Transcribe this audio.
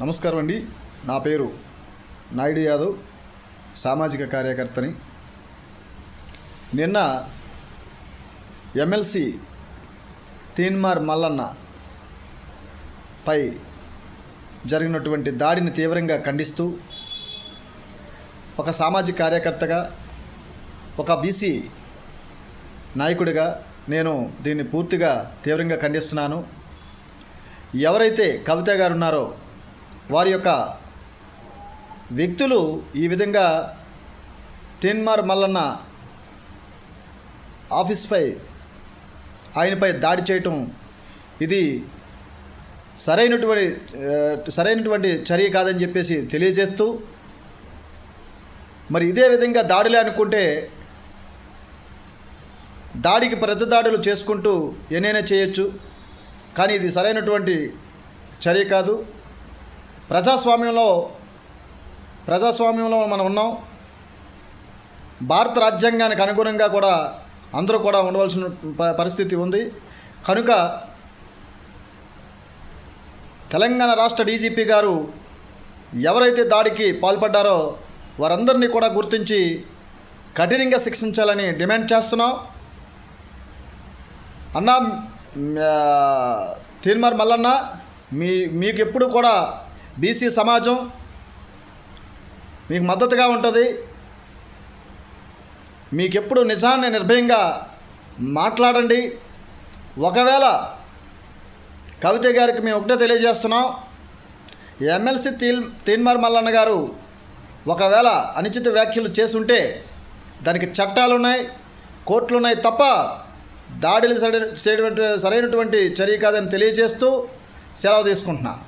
నమస్కారం అండి. నా పేరు నాయుడు యాదవ్, సామాజిక కార్యకర్తని. నిన్న ఎమ్మెల్సీ తీన్మార్ మల్లన్న పై జరిగినటువంటి దాడిని తీవ్రంగా ఖండిస్తూ ఒక సామాజిక కార్యకర్తగా, ఒక బీసీ నాయకుడిగా నేను దీన్ని పూర్తిగా తీవ్రంగా ఖండిస్తున్నాను. ఎవరైతే కవిత గారు ఉన్నారో వారి యొక్క వ్యక్తులు ఈ విధంగా తీన్మార్ మల్లన్న ఆఫీస్పై ఆయనపై దాడి చేయటం ఇది సరైనటువంటి చర్య కాదని చెప్పేసి తెలియజేస్తూ, మరి ఇదే విధంగా దాడులే అనుకుంటే దాడికి ప్రతి దాడులు చేసుకుంటూ ఏనైనా చేయొచ్చు, కానీ ఇది సరైనటువంటి చర్య కాదు. ప్రజాస్వామ్యంలో మనం ఉన్నాం. భారత రాజ్యాంగానికి అనుగుణంగా కూడా అందరూ కూడా ఉండవలసిన పరిస్థితి ఉంది. కనుక తెలంగాణ రాష్ట్ర డీజీపీ గారు ఎవరైతే దాడికి పాల్పడ్డారో వారందరినీ కూడా గుర్తించి కఠినంగా శిక్షించాలని డిమాండ్ చేస్తున్నాం. అన్నా తీన్మార్ మల్లన్న, మీకు ఎప్పుడు కూడా బీసీ సమాజం మీకు మద్దతుగా ఉంటుంది. మీకెప్పుడు నిజాన్ని నిర్భయంగా మాట్లాడండి. ఒకవేళ కవిత గారికి మేము ఒకటే తెలియజేస్తున్నాం, ఎమ్మెల్సీ తీన్మార్ మల్లన్న గారు ఒకవేళ అనుచిత వ్యాఖ్యలు చేసుంటే దానికి చట్టాలు ఉన్నాయి, కోర్టులు ఉన్నాయి తప్ప దాడులు సరైనటువంటి చర్య కాదని తెలియజేస్తూ సెలవు తీసుకుంటున్నాను.